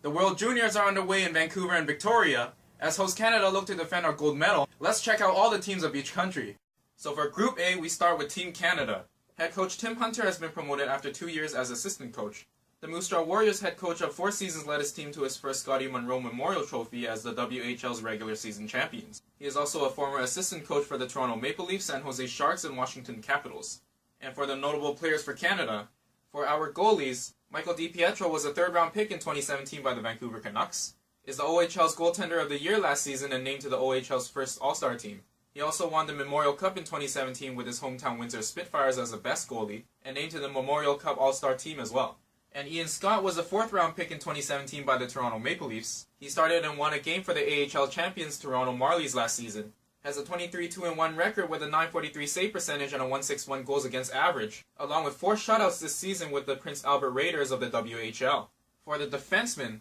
The World Juniors are underway in Vancouver and Victoria. As host Canada look to defend our gold medal, let's check out all the teams of each country. So for Group A, we start with Team Canada. Head coach Tim Hunter has been promoted after 2 years as assistant coach. The Moose Jaw Warriors head coach of 4 seasons led his team to his first Scotty Munro Memorial Trophy as the WHL's regular season champions. He is also a former assistant coach for the Toronto Maple Leafs, San Jose Sharks, and Washington Capitals. And for the notable players for Canada, for our goalies, Michael DiPietro was a third-round pick in 2017 by the Vancouver Canucks, is the OHL's goaltender of the year last season and named to the OHL's first All-Star team. He also won the Memorial Cup in 2017 with his hometown Windsor Spitfires as the best goalie, and named to the Memorial Cup All-Star team as well. And Ian Scott was a fourth-round pick in 2017 by the Toronto Maple Leafs. He started and won a game for the AHL champions Toronto Marlies last season. Has a 23-2-1 record with a .943 save percentage and a .161 goals against average, along with 4 shutouts this season with the Prince Albert Raiders of the WHL. For the defensemen,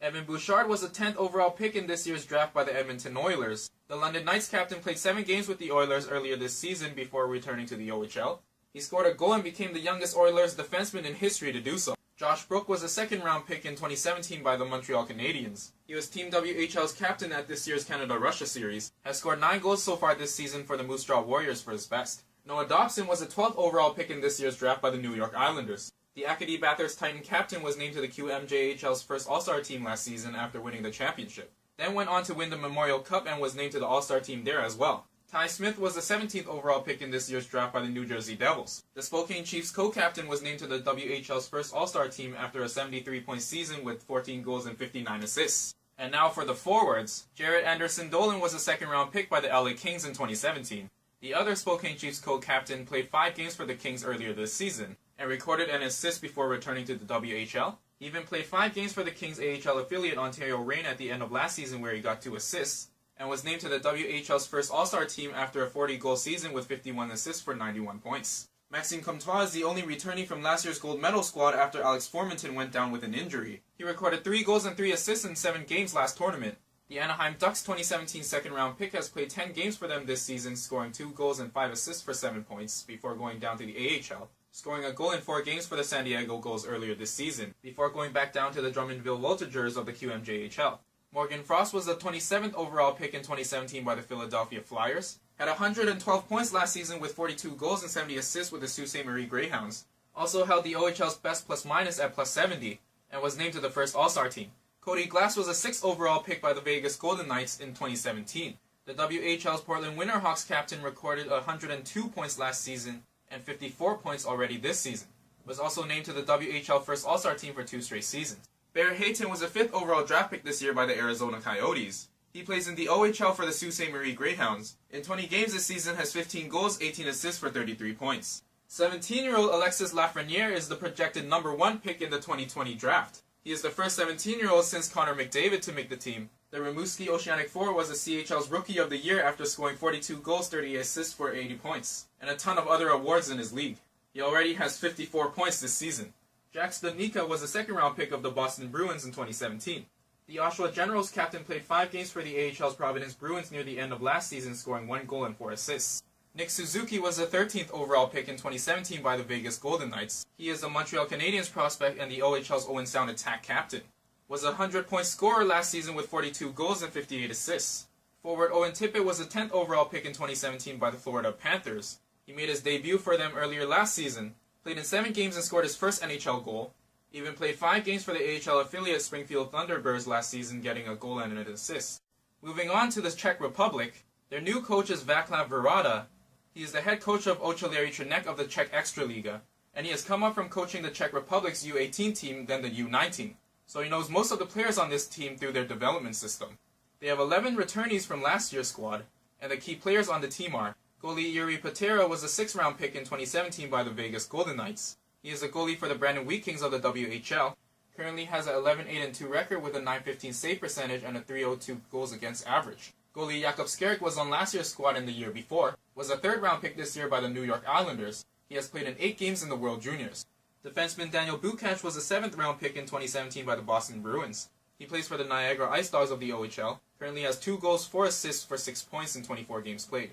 Evan Bouchard was the 10th overall pick in this year's draft by the Edmonton Oilers. The London Knights captain played 7 games with the Oilers earlier this season before returning to the OHL. He scored a goal and became the youngest Oilers defenseman in history to do so. Josh Brook was a second-round pick in 2017 by the Montreal Canadiens. He was Team WHL's captain at this year's Canada-Russia series, has scored 9 goals so far this season for the Moose Jaw Warriors for his best. Noah Dobson was a 12th overall pick in this year's draft by the New York Islanders. The Acadie Bathurst Titan captain was named to the QMJHL's first All-Star team last season after winning the championship. Then went on to win the Memorial Cup and was named to the All-Star team there as well. Ty Smith was the 17th overall pick in this year's draft by the New Jersey Devils. The Spokane Chiefs co-captain was named to the WHL's first All-Star team after a 73-point season with 14 goals and 59 assists. And now for the forwards, Jared Anderson-Dolan was a second-round pick by the LA Kings in 2017. The other Spokane Chiefs co-captain played 5 games for the Kings earlier this season, and recorded an assist before returning to the WHL. He even played 5 games for the Kings AHL affiliate Ontario Reign at the end of last season where he got 2 assists, and was named to the WHL's first All-Star team after a 40-goal season with 51 assists for 91 points. Maxime Comtois is the only returnee from last year's gold medal squad after Alex Formanton went down with an injury. He recorded 3 goals and 3 assists in 7 games last tournament. The Anaheim Ducks 2017 second-round pick has played 10 games for them this season, scoring 2 goals and 5 assists for 7 points before going down to the AHL, scoring a goal in 4 games for the San Diego Gulls earlier this season, before going back down to the Drummondville Voltigeurs of the QMJHL. Morgan Frost was the 27th overall pick in 2017 by the Philadelphia Flyers, had 112 points last season with 42 goals and 70 assists with the Sault Ste. Marie Greyhounds, also held the OHL's best plus-minus at +70, and was named to the first All-Star team. Cody Glass was a 6th overall pick by the Vegas Golden Knights in 2017. The WHL's Portland Winterhawks captain recorded 102 points last season and 54 points already this season. Was also named to the WHL first All-Star team for 2 straight seasons. Barrett Hayton was a 5th overall draft pick this year by the Arizona Coyotes. He plays in the OHL for the Sault Ste. Marie Greyhounds. In 20 games this season has 15 goals, 18 assists for 33 points. 17-year-old Alexis Lafreniere is the projected #1 pick in the 2020 draft. He is the first 17-year-old since Connor McDavid to make the team. The Rimouski Oceanic Forward was the CHL's Rookie of the Year after scoring 42 goals, 38 assists for 80 points, and a ton of other awards in his league. He already has 54 points this season. Jack Studnicka was a second-round pick of the Boston Bruins in 2017. The Oshawa Generals captain played 5 games for the AHL's Providence Bruins near the end of last season, scoring 1 goal and 4 assists. Nick Suzuki was the 13th overall pick in 2017 by the Vegas Golden Knights. He is the Montreal Canadiens prospect and the OHL's Owen Sound attack captain. Was a 100-point scorer last season with 42 goals and 58 assists. Forward Owen Tippett was the 10th overall pick in 2017 by the Florida Panthers. He made his debut for them earlier last season, played in 7 games and scored his first NHL goal. He even played 5 games for the AHL affiliate Springfield Thunderbirds last season, getting a goal and an assist. Moving on to the Czech Republic, their new coach is Václav Varada. He is the head coach of Oceláři Třinec of the Czech Extraliga, and he has come up from coaching the Czech Republic's U18 team, then the U19. So he knows most of the players on this team through their development system. They have 11 returnees from last year's squad, and the key players on the team are goalie Yuri Patera was a 6th-round pick in 2017 by the Vegas Golden Knights. He is a goalie for the Brandon Wheat Kings of the WHL. Currently has a 11-8-2 record with a .915 save percentage and a .302 goals against average. Goalie Jakub Skerik was on last year's squad and the year before. Was a 3rd-round pick this year by the New York Islanders. He has played in 8 games in the World Juniors. Defenseman Daniel Bukac was a 7th-round pick in 2017 by the Boston Bruins. He plays for the Niagara Ice Dogs of the OHL. Currently has 2 goals, 4 assists for 6 points in 24 games played.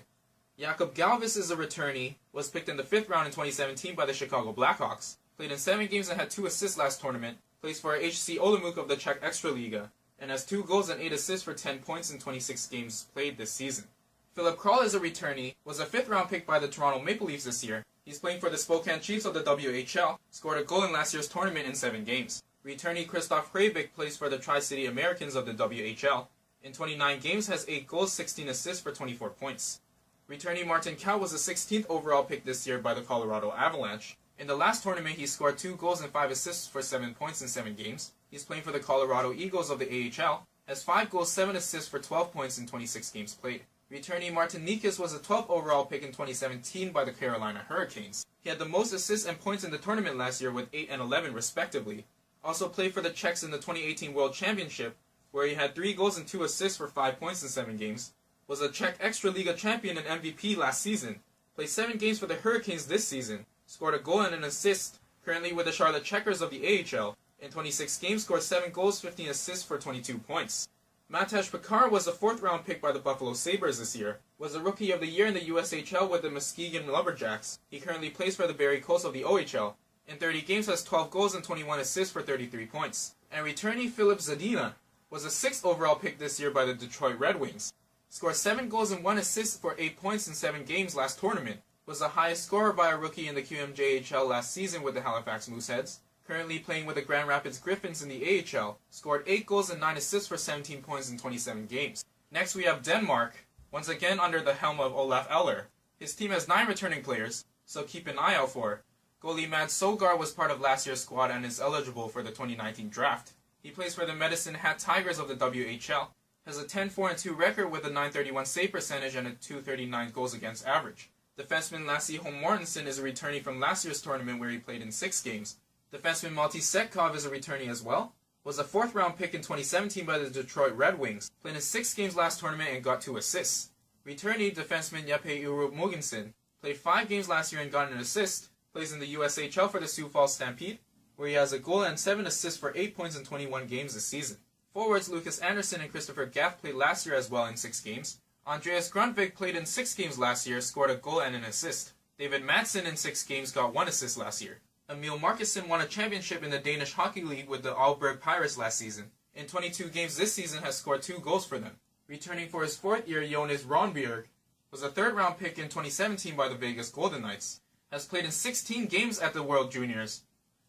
Jakub Galvis is a returnee, was picked in the 5th round in 2017 by the Chicago Blackhawks. Played in 7 games and had 2 assists last tournament. plays for HC Olomouc of the Czech Extraliga, and has 2 goals and 8 assists for 10 points in 26 games played this season. Philip Krall is a returnee, was a 5th round pick by the Toronto Maple Leafs this year. He's playing for the Spokane Chiefs of the WHL, scored a goal in last year's tournament in 7 games. Returnee Christoph Hreivik plays for the Tri-City Americans of the WHL. In 29 games has 8 goals, 16 assists for 24 points. Returnee Martin Kaut was the 16th overall pick this year by the Colorado Avalanche. In the last tournament, he scored 2 goals and 5 assists for 7 points in 7 games. He's playing for the Colorado Eagles of the AHL, has 5 goals, 7 assists for 12 points in 26 games played. Returnee Martin Nikas was a 12th overall pick in 2017 by the Carolina Hurricanes. He had the most assists and points in the tournament last year with 8 and 11 respectively. Also played for the Czechs in the 2018 World Championship, where he had 3 goals and 2 assists for 5 points in 7 games. Was a Czech Extraliga champion and MVP last season. Played 7 games for the Hurricanes this season. Scored a goal and an assist, currently with the Charlotte Checkers of the AHL. In 26 games, scored 7 goals, 15 assists for 22 points. Matej Pekar was a 4th round pick by the Buffalo Sabres this year. Was a Rookie of the Year in the USHL with the Muskegon Lumberjacks. He currently plays for the Barrie Colts of the OHL. In 30 games, has 12 goals and 21 assists for 33 points. And returnee Filip Zadina was a 6th overall pick this year by the Detroit Red Wings. Scored 7 goals and 1 assist for 8 points in 7 games last tournament. Was the highest scorer by a rookie in the QMJHL last season with the Halifax Mooseheads. Currently playing with the Grand Rapids Griffins in the AHL. Scored 8 goals and 9 assists for 17 points in 27 games. Next we have Denmark, once again under the helm of Olaf Eller. His team has 9 returning players, so keep an eye out for it. Goalie Mads Solgaard was part of last year's squad and is eligible for the 2019 draft. He plays for the Medicine Hat Tigers of the WHL. Has a 10-4-2 record with a .931 save percentage and a .239 goals against average. Defenseman Lasse Holm Mortensen is a returnee from last year's tournament where he played in 6 games. Defenseman Malti Setkov is a returnee as well. Was a 4th round pick in 2017 by the Detroit Red Wings. Played in 6 games last tournament and got 2 assists. Returnee defenseman Jeppe Urup Mogensen played 5 games last year and got an assist. Plays in the USHL for the Sioux Falls Stampede, where he has a goal and 7 assists for 8 points in 21 games this season. Forwards Lucas Anderson and Christopher Gaff played last year as well in 6 games. Andreas Grundvik played in 6 games last year, scored a goal and an assist. David Madsen in 6 games got 1 assist last year. Emil Markussen won a championship in the Danish Hockey League with the Aalborg Pirates last season. In 22 games this season has scored 2 goals for them. Returning for his 4th year, Jonas Ronbjerg was a 3rd round pick in 2017 by the Vegas Golden Knights. Has played in 16 games at the World Juniors.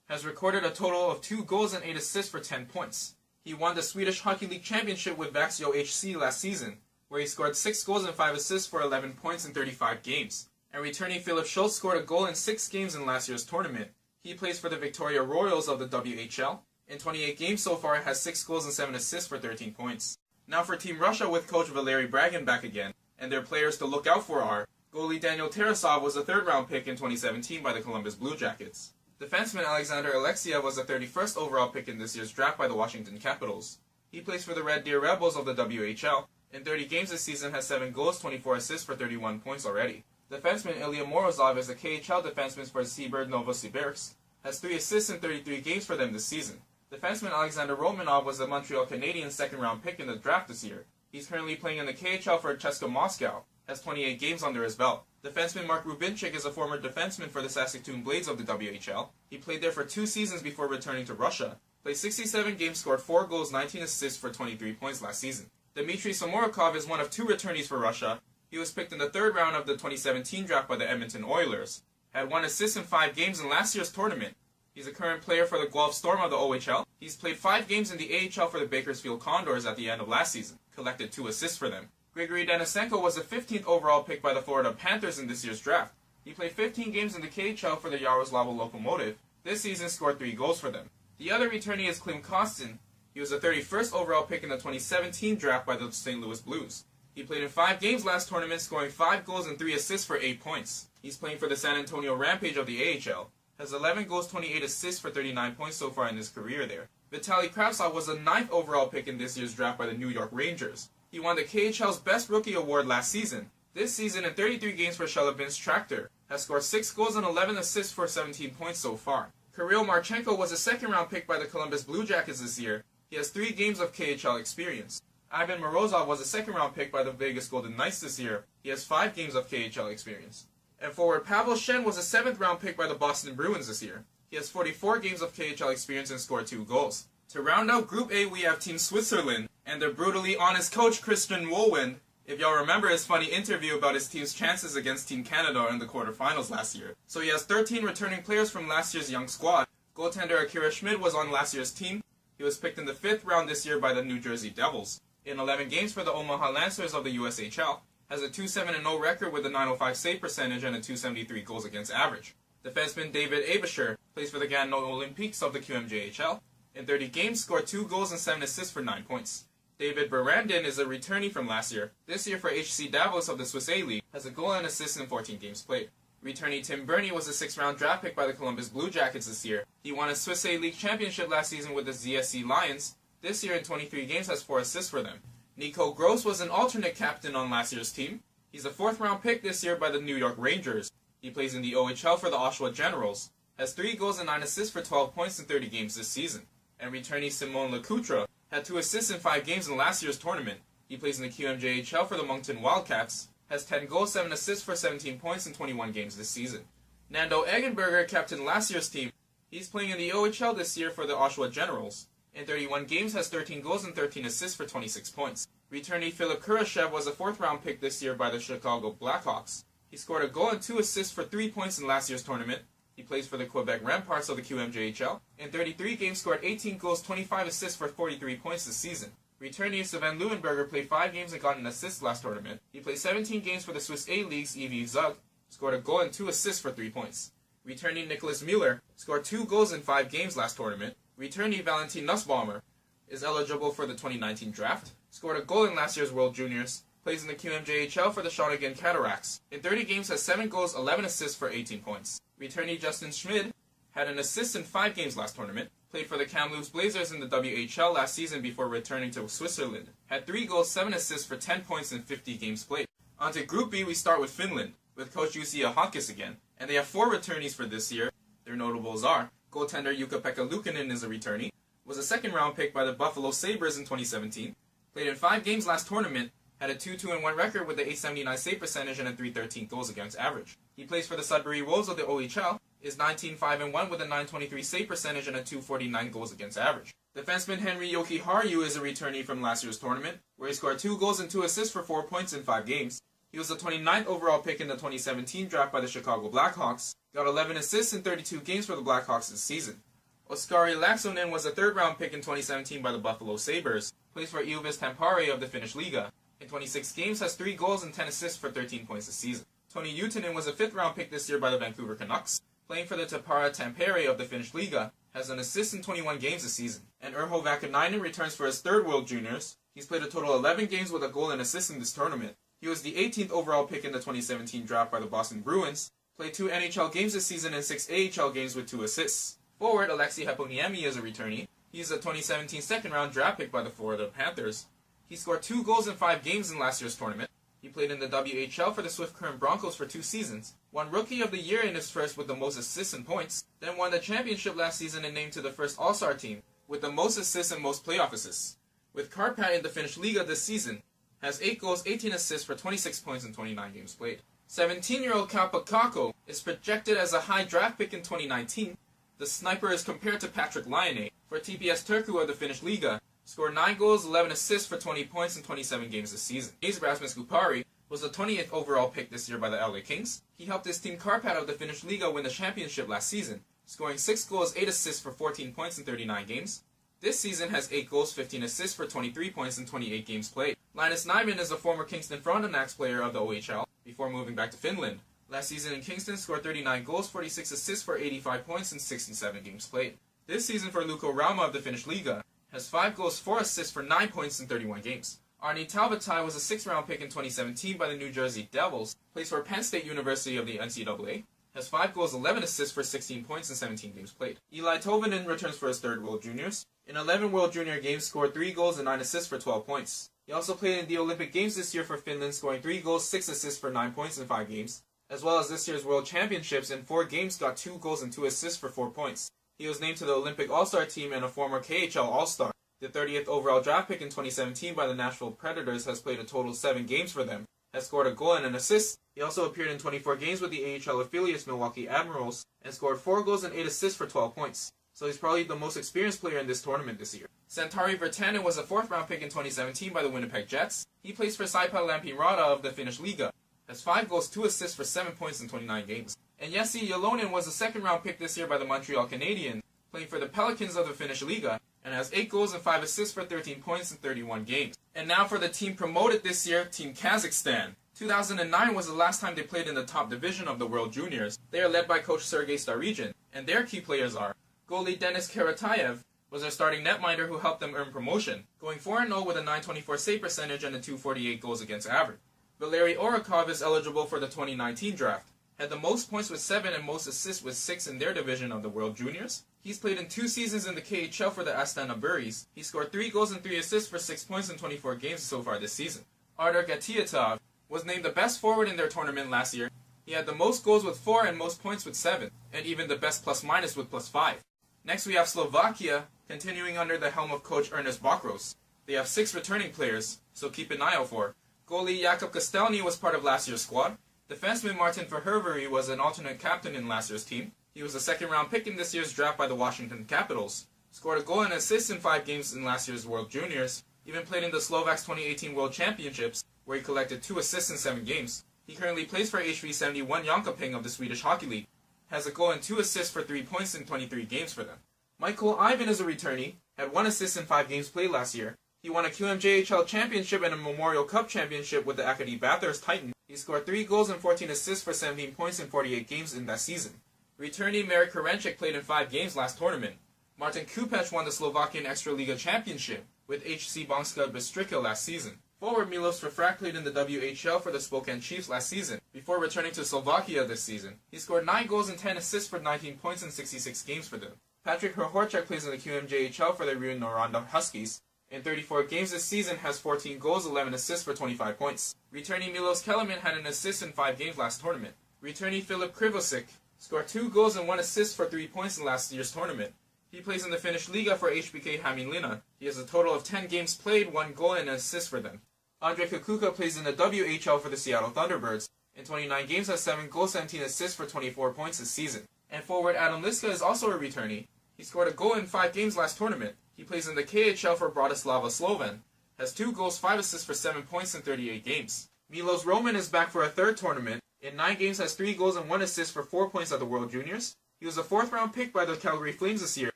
Has recorded a total of 2 goals and 8 assists for 10 points. He won the Swedish Hockey League Championship with Vaxio HC last season, where he scored 6 goals and 5 assists for 11 points in 35 games. And returning Philip Schultz scored a goal in 6 games in last year's tournament. He plays for the Victoria Royals of the WHL. In 28 games so far, has 6 goals and 7 assists for 13 points. Now for Team Russia with coach Valery Bragin back again, and their players to look out for are: goalie Daniel Tarasov was a 3rd round pick in 2017 by the Columbus Blue Jackets. Defenseman Alexander Alexiev was the 31st overall pick in this year's draft by the Washington Capitals. He plays for the Red Deer Rebels of the WHL. In 30 games this season has 7 goals, 24 assists for 31 points already. Defenseman Ilya Morozov is a KHL defenseman for Seabird Novosibirsk. Has 3 assists in 33 games for them this season. Defenseman Alexander Romanov was a Montreal Canadiens 2nd round pick in the draft this year. He's currently playing in the KHL for CSKA Moscow. Has 28 games under his belt. Defenseman Mark Rubinchik is a former defenseman for the Saskatoon Blades of the WHL. He played there for 2 seasons before returning to Russia. Played 67 games, scored 4 goals, 19 assists for 23 points last season. Dmitry Samorukov is one of 2 returnees for Russia. He was picked in the 3rd round of the 2017 draft by the Edmonton Oilers. Had 1 assist in 5 games in last year's tournament. He's a current player for the Guelph Storm of the OHL. He's played 5 games in the AHL for the Bakersfield Condors at the end of last season. Collected 2 assists for them. Grigory Denisenko was the 15th overall pick by the Florida Panthers in this year's draft. He played 15 games in the KHL for the Yaroslavo Lokomotiv. This season scored 3 goals for them. The other returnee is Klim Kostin. He was the 31st overall pick in the 2017 draft by the St. Louis Blues. He played in 5 games last tournament, scoring 5 goals and 3 assists for 8 points. He's playing for the San Antonio Rampage of the AHL. Has 11 goals, 28 assists for 39 points so far in his career there. Vitaly Kravtsov was the 9th overall pick in this year's draft by the New York Rangers. He won the KHL's Best Rookie Award last season. This season, in 33 games for Shelobinsk Tractor, has scored 6 goals and 11 assists for 17 points so far. Kirill Marchenko was a 2nd round pick by the Columbus Blue Jackets this year. He has 3 games of KHL experience. Ivan Morozov was a 2nd round pick by the Vegas Golden Knights this year. He has 5 games of KHL experience. And forward Pavel Shen was a 7th round pick by the Boston Bruins this year. He has 44 games of KHL experience and scored 2 goals. To round out Group A, we have Team Switzerland and their brutally honest coach Christian Wohlwind. If y'all remember his funny interview about his team's chances against Team Canada in the quarterfinals last year. So he has 13 returning players from last year's young squad. Goaltender Akira Schmid was on last year's team. He was picked in the 5th round this year by the New Jersey Devils. In 11 games for the Omaha Lancers of the USHL, has a 2-7-0 record with a .905 save percentage and a .273 goals against average. Defenseman David Abisher plays for the Gatineau Olympiques of the QMJHL. In 30 games, scored 2 goals and 7 assists for 9 points. David Barandin is a returnee from last year. This year for HC Davos of the Swiss A-League, has a goal and assist in 14 games played. Returnee Tim Burney was a 6th-round draft pick by the Columbus Blue Jackets this year. He won a Swiss A-League championship last season with the ZSC Lions. This year in 23 games has 4 assists for them. Nico Gross was an alternate captain on last year's team. He's a 4th-round pick this year by the New York Rangers. He plays in the OHL for the Oshawa Generals. Has 3 goals and 9 assists for 12 points in 30 games this season. And returnee Simon Lecoutre had 2 assists in 5 games in last year's tournament. He plays in the QMJHL for the Moncton Wildcats. Has 10 goals, 7 assists for 17 points in 21 games this season. Nando Eggenberger captained last year's team. He's playing in the OHL this year for the Oshawa Generals. In 31 games, has 13 goals and 13 assists for 26 points. Returnee Philip Kurashev was a 4th-round pick this year by the Chicago Blackhawks. He scored a goal and 2 assists for 3 points in last year's tournament. He plays for the Quebec Remparts of the QMJHL. In 33 games, scored 18 goals, 25 assists for 43 points this season. Returnee Sven Leuenberger played 5 games and got an assist last tournament. He played 17 games for the Swiss A-League's EV Zug, scored a goal and 2 assists for 3 points. Returnee Nicholas Mueller scored 2 goals in 5 games last tournament. Returnee Valentin Nussbaumer is eligible for the 2019 draft, scored a goal in last year's World Juniors, plays in the QMJHL for the Shawinigan Cataracts. In 30 games, has 7 goals, 11 assists for 18 points. Returnee Justin Schmid had an assist in 5 games last tournament, played for the Kamloops Blazers in the WHL last season before returning to Switzerland. Had 3 goals, 7 assists for 10 points in 50 games played. On to Group B, we start with Finland, with coach Jussi Ahonkis again. And they have 4 returnees for this year. Their notables are goaltender Jukka-Pekka Luukkonen is a returnee, was a 2nd-round pick by the Buffalo Sabres in 2017, played in 5 games last tournament, had a 2-2-1 record with a .879 save percentage and a .313 goals against average. He plays for the Sudbury Wolves of the OHL, is 19-5-1 with a .923 save percentage and a .249 goals against average. Defenseman Henri Jokiharju is a returnee from last year's tournament, where he scored 2 goals and 2 assists for 4 points in 5 games. He was the 29th overall pick in the 2017 draft by the Chicago Blackhawks, got 11 assists in 32 games for the Blackhawks this season. Oskari Laaksonen was a 3rd-round pick in 2017 by the Buffalo Sabres, plays for Ilves Tampere of the Finnish Liga. In 26 games, has 3 goals and 10 assists for 13 points this season. Toni Juutonen was a 5th-round pick this year by the Vancouver Canucks, playing for the Tappara Tampere of the Finnish Liga, has an assist in 21 games this season. And Urho Vakanainen returns for his 3rd World Juniors. He's played a total of 11 games with a goal and assist in this tournament. He was the 18th overall pick in the 2017 draft by the Boston Bruins, played 2 NHL games this season and 6 AHL games with 2 assists. Forward Alexi Heponiemi is a returnee. He's a 2017 2nd-round draft pick by the Florida Panthers. He scored 2 goals in 5 games in last year's tournament. He played in the WHL for the Swift Current Broncos for 2 seasons, won Rookie of the Year in his first with the most assists and points, then won the championship last season and named to the first All-Star team with the most assists and most playoff assists. With Karpat in the Finnish Liga this season, has 8 goals, 18 assists for 26 points in 29 games played. 17-year-old Kaapo Kakko is projected as a high draft pick in 2019. The sniper is compared to Patrick Laine for TPS Turku of the Finnish Liga, scored 9 goals, 11 assists for 20 points in 27 games this season. Rasmus Kupari was the 20th overall pick this year by the LA Kings. He helped his team Karpat of the Finnish Liga win the championship last season, scoring 6 goals, 8 assists for 14 points in 39 games. This season has 8 goals, 15 assists for 23 points in 28 games played. Linus Nyman is a former Kingston Frontenacs player of the OHL before moving back to Finland. Last season in Kingston, scored 39 goals, 46 assists for 85 points in 67 games played. This season for Lukko Rauma of the Finnish Liga, has 5 goals, 4 assists for 9 points in 31 games. Arni Talvatai was a 6th-round pick in 2017 by the New Jersey Devils, plays for Penn State University of the NCAA, has 5 goals, 11 assists for 16 points in 17 games played. Eli Tovanen returns for his 3rd World Juniors. In 11 World Junior games, scored 3 goals and 9 assists for 12 points. He also played in the Olympic Games this year for Finland, scoring 3 goals, 6 assists for 9 points in 5 games, as well as this year's World Championships. In 4 games, got 2 goals and 2 assists for 4 points. He was named to the Olympic All-Star team and a former KHL All-Star. The 30th overall draft pick in 2017 by the Nashville Predators, has played a total of 7 games for them, has scored a goal and an assist. He also appeared in 24 games with the AHL affiliates Milwaukee Admirals and scored 4 goals and 8 assists for 12 points. So he's probably the most experienced player in this tournament this year. Santeri Virtanen was a 4th round pick in 2017 by the Winnipeg Jets. He plays for Saipa Lampirata of the Finnish Liga, has 5 goals, 2 assists for 7 points in 29 games. And Jesse Jalonen was a 2nd round pick this year by the Montreal Canadiens, playing for the Pelicans of the Finnish Liga, and has 8 goals and 5 assists for 13 points in 31 games. And now for the team promoted this year, Team Kazakhstan. 2009 was the last time they played in the top division of the World Juniors. They are led by coach Sergei Starygin, and their key players are goalie Denis Karatayev was their starting netminder who helped them earn promotion, going 4-0 with a .924 save percentage and a .248 goals against average. Valery Orakov is eligible for the 2019 draft, had the most points with 7 and most assists with 6 in their division of the World Juniors. He's played in 2 seasons in the KHL for the Astana Buries. He scored 3 goals and 3 assists for 6 points in 24 games so far this season. Ardar Gatiatov was named the best forward in their tournament last year. He had the most goals with 4 and most points with 7, and even the best plus-minus with +5. Next we have Slovakia, continuing under the helm of coach Ernest Bokros. They have 6 returning players, so keep an eye out for. Goalie Jakub Kostelny was part of last year's squad. Defenseman Martin Verherveri was an alternate captain in last year's team. He was a 2nd round pick in this year's draft by the Washington Capitals. Scored a goal and assist in 5 games in last year's World Juniors. Even played in the Slovaks 2018 World Championships, where he collected 2 assists in 7 games. He currently plays for HV71 Jönköping of the Swedish Hockey League. Has a goal and 2 assists for 3 points in 23 games for them. Michael Ivan is a returnee, had 1 assist in 5 games played last year. He won a QMJHL championship and a Memorial Cup championship with the Acadie Bathurst Titan. He scored 3 goals and 14 assists for 17 points in 48 games in that season. Returnee Marek Karenchik played in 5 games last tournament. Martin Kupec won the Slovakian Extraliga Championship with HC Banská Bystrica last season. Forward Milos Fafrak played in the WHL for the Spokane Chiefs last season, before returning to Slovakia this season. He scored 9 goals and 10 assists for 19 points in 66 games for them. Patrick Hrhorchak plays in the QMJHL for the Rio Noranda Huskies. In 34 games this season, has 14 goals, 11 assists for 25 points. Returnee Milos Kelemen had an assist in 5 games last tournament. Returnee Filip Krivosik scored 2 goals and 1 assist for 3 points in last year's tournament. He plays in the Finnish Liga for HBK Hämeenlinna. He has a total of 10 games played, 1 goal and an assist for them. Andrei Kukuka plays in the WHL for the Seattle Thunderbirds. In 29 games has 7 goals, 17 assists for 24 points this season. And forward Adam Liska is also a returnee. He scored a goal in 5 games last tournament. He plays in the KHL for Bratislava Slovan. Has 2 goals, 5 assists for 7 points in 38 games. Milos Roman is back for a 3rd tournament. In 9 games has 3 goals and 1 assist for 4 points at the World Juniors. He was a 4th round pick by the Calgary Flames this year,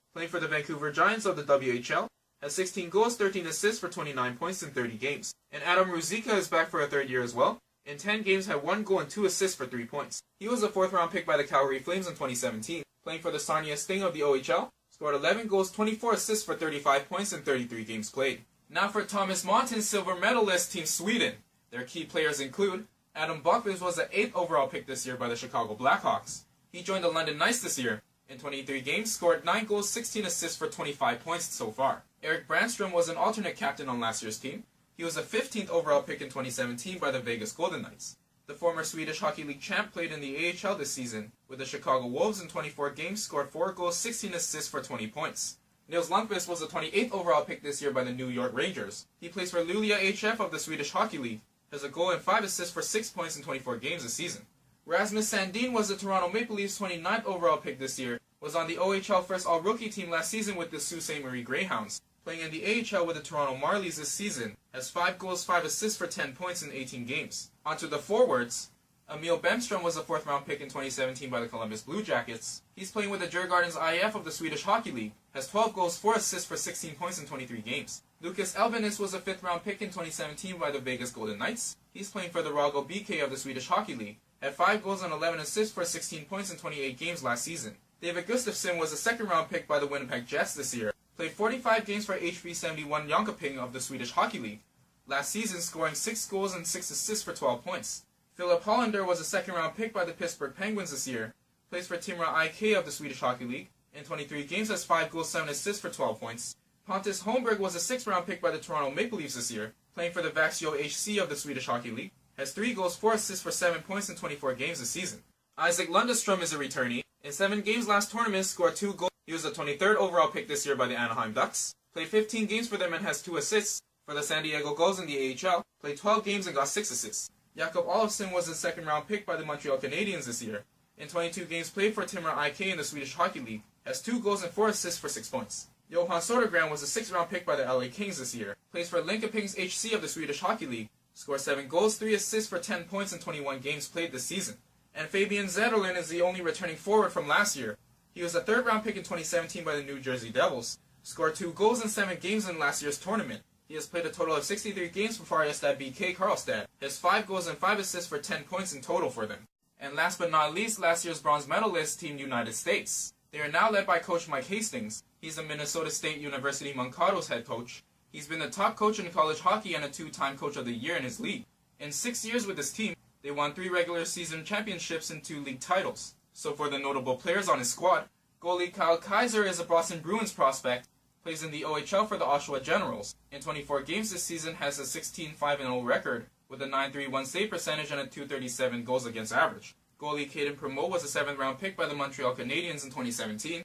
playing for the Vancouver Giants of the WHL. Has 16 goals, 13 assists for 29 points in 30 games. And Adam Ruzicka is back for a 3rd year as well. In 10 games had 1 goal and 2 assists for 3 points. He was a 4th round pick by the Calgary Flames in 2017, playing for the Sarnia Sting of the OHL. Scored 11 goals, 24 assists for 35 points in 33 games played. Now for Thomas Monten's silver medalist, Team Sweden. Their key players include Adam Buckmans was the 8th overall pick this year by the Chicago Blackhawks. He joined the London Knights this year. In 23 games, scored 9 goals, 16 assists for 25 points so far. Eric Brandstrom was an alternate captain on last year's team. He was a 15th overall pick in 2017 by the Vegas Golden Knights. The former Swedish Hockey League champ played in the AHL this season with the Chicago Wolves in 24 games, scored 4 goals, 16 assists for 20 points. Nils Lundqvist was the 28th overall pick this year by the New York Rangers. He plays for Luleå HF of the Swedish Hockey League, has a goal and 5 assists for 6 points in 24 games this season. Rasmus Sandin was the Toronto Maple Leafs 29th overall pick this year, was on the OHL first all-rookie team last season with the Sault Ste. Marie Greyhounds. Playing in the AHL with the Toronto Marlies this season, has 5 goals, 5 assists for 10 points in 18 games. Onto the forwards. Emil Bemstrom was a 4th round pick in 2017 by the Columbus Blue Jackets. He's playing with the Djurgårdens IF of the Swedish Hockey League, has 12 goals, 4 assists for 16 points in 23 games. Lucas Elvenes was a 5th round pick in 2017 by the Vegas Golden Knights. He's playing for the Rago BK of the Swedish Hockey League, had 5 goals and 11 assists for 16 points in 28 games last season. David Gustafsson was a 2nd round pick by the Winnipeg Jets this year. Played 45 games for HV71 Jönköping of the Swedish Hockey League. Last season, scoring 6 goals and 6 assists for 12 points. Philip Hollander was a 2nd round pick by the Pittsburgh Penguins this year. Plays for Timrå IK of the Swedish Hockey League. In 23 games, has 5 goals, 7 assists for 12 points. Pontus Holmberg was a 6th round pick by the Toronto Maple Leafs this year. Playing for the Växjö HC of the Swedish Hockey League. Has 3 goals, 4 assists for 7 points in 24 games this season. Isaac Lundestrom is a returnee. In 7 games last tournament, scored 2 goals. He was the 23rd overall pick this year by the Anaheim Ducks. Played 15 games for them and has 2 assists. For the San Diego Gulls in the AHL, played 12 games and got 6 assists. Jakob Olofsson was a second-round pick by the Montreal Canadiens this year. In 22 games played for Timrå IK in the Swedish Hockey League, has 2 goals and 4 assists for 6 points. Johan Sodergran was a 6th-round pick by the LA Kings this year, plays for Linkopings HC of the Swedish Hockey League, scored 7 goals, 3 assists for 10 points in 21 games played this season. And Fabian Zetterlund is the only returning forward from last year. He was a 3rd-round pick in 2017 by the New Jersey Devils, scored 2 goals in 7 games in last year's tournament. He has played a total of 63 games for Färjestad BK Karlstad. He has 5 goals and 5 assists for 10 points in total for them. And last but not least, last year's bronze medalist, Team United States. They are now led by coach Mike Hastings. He's the Minnesota State University Mankatos head coach. He's been the top coach in college hockey and a 2-time coach of the year in his league. In 6 years with his team, they won 3 regular season championships and 2 league titles. So for the notable players on his squad, goalie Kyle Kaiser is a Boston Bruins prospect, plays in the OHL for the Oshawa Generals. In 24 games this season has a 16-5-0 record, with a .931 save percentage and a .237 goals against average. Goalie Caden Primo was a 7th-round pick by the Montreal Canadiens in 2017,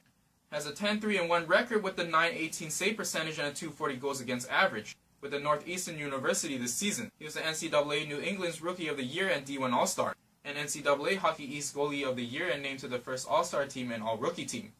has a 10-3-1 record with a .918 save percentage and a .240 goals against average, with the Northeastern University this season. He was the NCAA New England's Rookie of the Year and D1 All-Star, and NCAA Hockey East Goalie of the Year and named to the first All-Star team and All-Rookie team.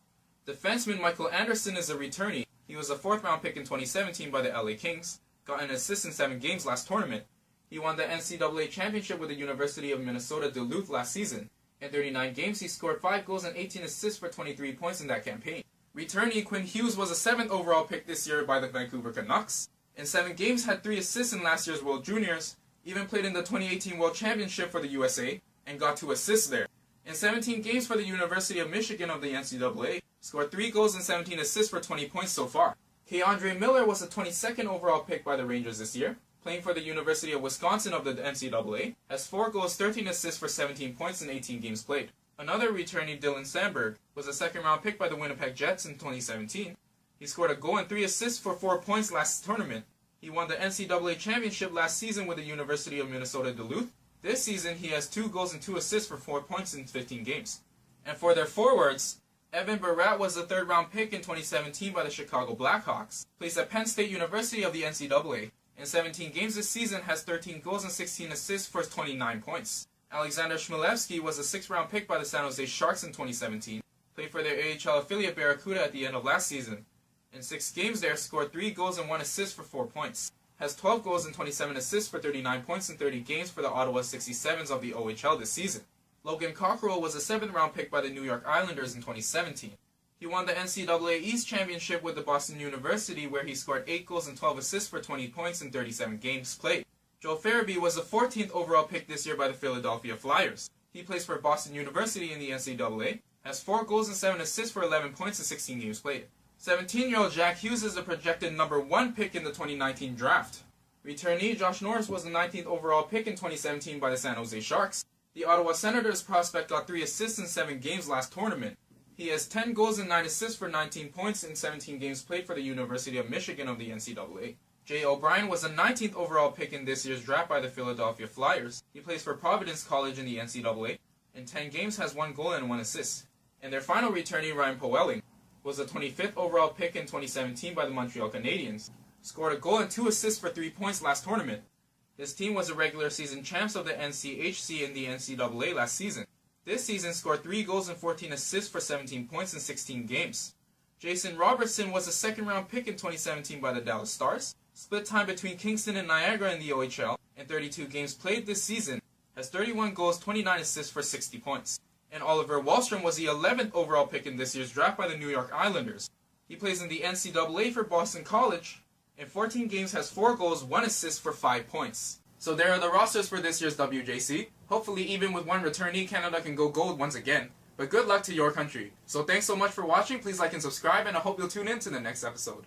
Defenseman Michael Anderson is a returnee. He was a 4th-round pick in 2017 by the LA Kings, got an assist in 7 games last tournament. He won the NCAA championship with the University of Minnesota Duluth last season. In 39 games, he scored 5 goals and 18 assists for 23 points in that campaign. Returnee Quinn Hughes was a 7th overall pick this year by the Vancouver Canucks. In 7 games, had 3 assists in last year's World Juniors, even played in the 2018 World Championship for the USA, and got 2 assists there. In 17 games for the University of Michigan of the NCAA, scored 3 goals and 17 assists for 20 points so far. Keandre Miller was a 22nd overall pick by the Rangers this year, playing for the University of Wisconsin of the NCAA, has 4 goals, 13 assists for 17 points in 18 games played. Another returnee, Dylan Sandberg, was a 2nd-round pick by the Winnipeg Jets in 2017. He scored a goal and 3 assists for 4 points last tournament. He won the NCAA championship last season with the University of Minnesota Duluth. This season, he has 2 goals and 2 assists for 4 points in 15 games. And for their forwards, Evan Barat was a 3rd-round pick in 2017 by the Chicago Blackhawks. Plays at Penn State University of the NCAA. In 17 games this season, has 13 goals and 16 assists for 29 points. Alexander Chmielewski was a 6th-round pick by the San Jose Sharks in 2017. Played for their AHL affiliate Barracuda at the end of last season. In 6 games there, scored 3 goals and 1 assist for 4 points. Has 12 goals and 27 assists for 39 points in 30 games for the Ottawa 67s of the OHL this season. Logan Cockrell was a 7th-round pick by the New York Islanders in 2017. He won the NCAA East Championship with the Boston University, where he scored 8 goals and 12 assists for 20 points in 37 games played. Joe Farabee was the 14th overall pick this year by the Philadelphia Flyers. He plays for Boston University in the NCAA, has 4 goals and 7 assists for 11 points in 16 games played. 17-year-old Jack Hughes is the projected number 1 pick in the 2019 draft. Returnee Josh Norris was the 19th overall pick in 2017 by the San Jose Sharks. The Ottawa Senators prospect got 3 assists in 7 games last tournament. He has 10 goals and 9 assists for 19 points in 17 games played for the University of Michigan of the NCAA. Jay O'Brien was the 19th overall pick in this year's draft by the Philadelphia Flyers. He plays for Providence College in the NCAA. In 10 games has 1 goal and 1 assist. And their final returnee, Ryan Poehling, was the 25th overall pick in 2017 by the Montreal Canadiens. Scored a goal and 2 assists for 3 points last tournament. His team was the regular season champs of the NCHC in the NCAA last season. This season scored 3 goals and 14 assists for 17 points in 16 games. Jason Robertson was a 2nd-round pick in 2017 by the Dallas Stars. Split time between Kingston and Niagara in the OHL. In 32 games played this season, has 31 goals, 29 assists for 60 points. And Oliver Wahlstrom was the 11th overall pick in this year's draft by the New York Islanders. He plays in the NCAA for Boston College. In 14 games has 4 goals, 1 assist for 5 points. So there are the rosters for this year's WJC. Hopefully even with 1 returnee, Canada can go gold once again. But good luck to your country. So thanks so much for watching. Please like and subscribe, and I hope you'll tune in to the next episode.